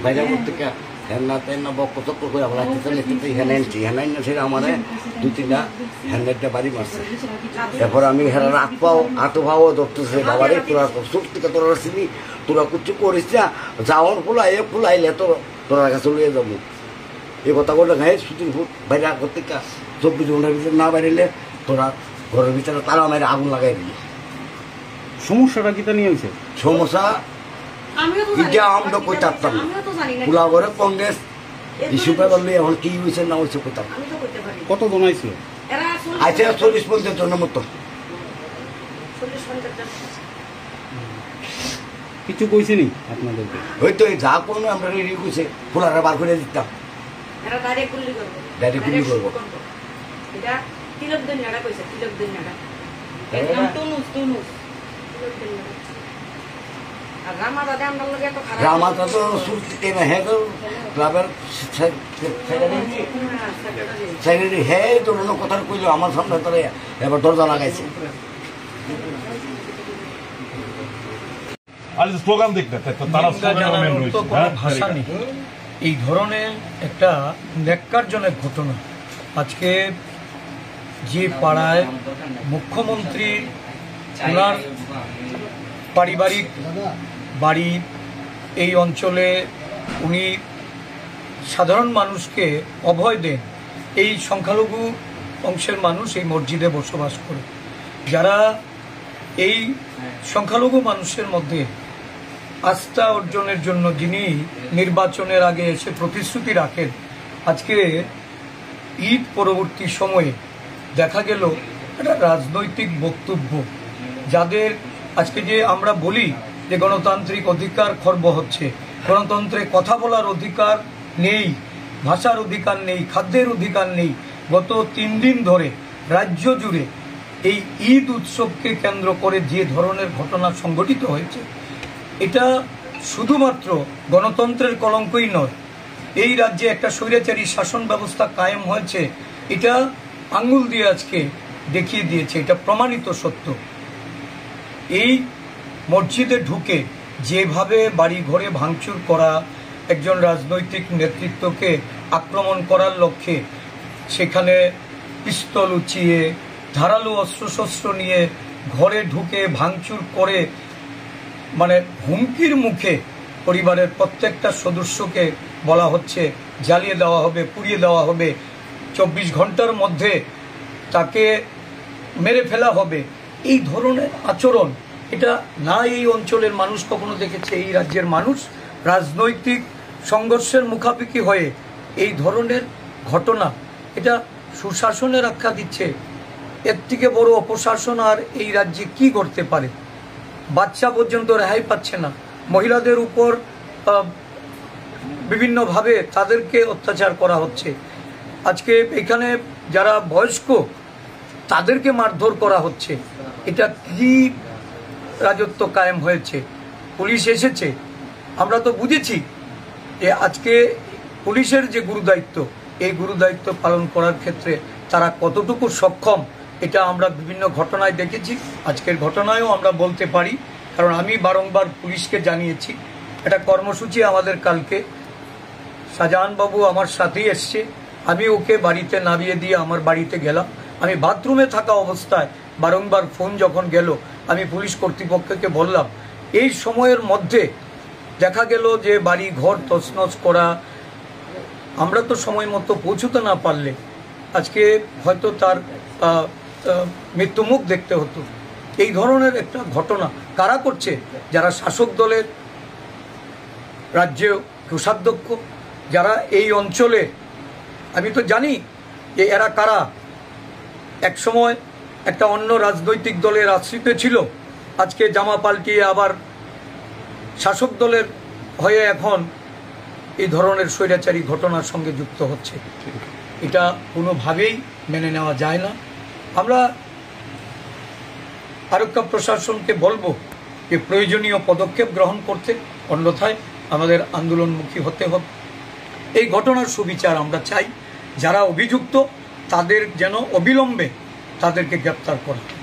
বাইরে থেকে হেলনা তেলনা বক্ক চক্কর করে আমরা হেনাইন সেটা আমার 2-3টা হ্যান্ডেলটা বাড়ি মারছে। তারপর আমি হেরা রাত পাও আটো পাও ধরতেছে বাবারে তোরা সুখ থেকে তোরা চিনি তোরা কিছু করিস না যাওয়ার ফুলাইলে তোরা কাছে লইয়ে যাবো এই কথা বলে গায়ে সুতির ফুট বাইরে করতে 24 ঘন্টার ভিতরে না বাইরেলে তোরা ঘরের ভিতরে তারা মেরে আগুন লাগাই দিই। সমস্যাটা কি তা নিয়ে হয়েছে? সমস্যা এটা আমরা কই থাকতাম পুলা করে কংগ্রেস ইস্যু পেপার নিয়ে এখন কি হয়েছে না হয়েছে কোথাও। কতজন আইছিল? আইছে 40-50 জনের মতো। কিছু কইছে নি আপনাদেরকে? হয়তো যা কোনো আমরা রেডি কইছে ফুলারা বার করে দিতাম, ডাইরেক্ট গুলি করবো। রামাদা তো সুরতে না হে ক্লাবের সেক্রেটারি হে ধরনের কথা কইলো আমার সামনে তারা এবার দরজা লাগাইছে। এই ধরনের একটা ন্যাক্কারজনক ঘটনা আজকে যে পাড়ায় মুখ্যমন্ত্রী ওনার পারিবারিক বাড়ি, এই অঞ্চলে উনি সাধারণ মানুষকে অভয় দেন। এই সংখ্যালঘু অংশের মানুষ এই মসজিদে বসবাস করে, যারা এই সংখ্যালঘু মানুষের মধ্যে আস্থা অর্জনের জন্য যিনি নির্বাচনের আগে এসে প্রতিশ্রুতি রাখেন, আজকে ঈদ পরবর্তী সময়ে দেখা গেল একটা রাজনৈতিক বক্তব্য, যাদের আজকে যে আমরা বলি যে গণতান্ত্রিক অধিকার খর্ব হচ্ছে, গণতন্ত্রে কথা বলার অধিকার নেই, ভাষার অধিকার নেই, খাদ্যের অধিকার নেই। গত 3 দিন ধরে রাজ্য জুড়ে এই ঈদ উৎসবকে কেন্দ্র করে যে ধরনের ঘটনা সংঘটিত হয়েছে, এটা শুধুমাত্র গণতন্ত্রের কলঙ্কই নয়, এই রাজ্যে একটা স্বৈরাচারী শাসন ব্যবস্থা কায়েম হয়েছে, এটা আঙ্গুল দিয়ে আজকে দেখিয়ে দিয়েছে, এটা প্রমাণিত সত্য। এই মসজিদে ঢুকে যেভাবে বাড়ি ঘরে ভাঙচুর করা, একজন রাজনৈতিক নেতৃত্বকে আক্রমণ করার লক্ষ্যে সেখানে পিস্তল উঁচিয়ে ধারালো অস্ত্রশস্ত্র নিয়ে ঘরে ঢুকে ভাঙচুর করে, মানে হুমকির মুখে পরিবারের প্রত্যেকটা সদস্যকে বলা হচ্ছে জ্বালিয়ে দেওয়া হবে, পুড়িয়ে দেওয়া হবে, 24 ঘন্টার মধ্যে তাকে মেরে ফেলা হবে। এই ধরনের আচরণ এটা না এই অঞ্চলের মানুষ কখনো দেখেছে। এই রাজ্যের মানুষ রাজনৈতিক সংঘর্ষের মুখাপেক্ষি হয়ে এই ধরনের ঘটনা, এটা সুশাসনের আখ্যা দিচ্ছে। এর থেকে বড় অপশাসন আর এই রাজ্যে কি করতে পারে? বাচ্চা পর্যন্ত রেহাই পাচ্ছে না, মহিলাদের উপর বিভিন্নভাবে তাদেরকে অত্যাচার করা হচ্ছে। আজকে এখানে যারা বয়স্ক তাদেরকে মারধর করা হচ্ছে। এটা কি রাজত্ব কায়েম হয়েছে? পুলিশ এসেছে, আমরা তো বুঝেছি যে আজকে পুলিশের যে গুরুদায়িত্ব, এই গুরুদায়িত্ব পালন করার ক্ষেত্রে তারা কতটুকু সক্ষম, এটা আমরা বিভিন্ন ঘটনায় দেখেছি। আজকের ঘটনায়ও আমরা বলতে পারি, কারণ আমি বারংবার পুলিশকে জানিয়েছি। একটা কর্মসূচি আমাদের কালকে, শাহজাহানবাবু আমার সাথেই এসছে, আমি ওকে বাড়িতে নামিয়ে দিয়ে আমার বাড়িতে গেলাম। আমি বাথরুমে থাকা অবস্থায় বারংবার ফোন যখন গেল, আমি পুলিশ কর্তৃপক্ষকে বললাম, এই সময়ের মধ্যে দেখা গেল যে বাড়ি ঘর তছনছ করা, আমরা তো সময় মতো পৌঁছতে না পারলে আজকে হয়তো তার মৃত্যুমুখ দেখতে হতো। এই ধরনের একটা ঘটনা কারা করছে? যারা শাসক দলের রাজ্যে কোষাধ্যক্ষ, যারা এই অঞ্চলে, আমি তো জানি যে এরা কারা। এক সময় একটা অন্য রাজনৈতিক দলের আশ্রিত ছিল, আজকে জামা পাল্টিয়ে আবার শাসক দলের হয়ে এখন এই ধরনের স্বৈরাচারী ঘটনার সঙ্গে যুক্ত হচ্ছে। এটা কোনোভাবেই মেনে নেওয়া যায় না। আমরা আরক্ষা প্রশাসনকে বলবো যে প্রয়োজনীয় পদক্ষেপ গ্রহণ করতে, অন্যথায় আমাদের আন্দোলনমুখী হতে হবে। এই ঘটনার সুবিচার আমরা চাই। যারা অভিযুক্ত তাদের যেন অবিলম্বে তাদেরকে গ্রেপ্তার করা।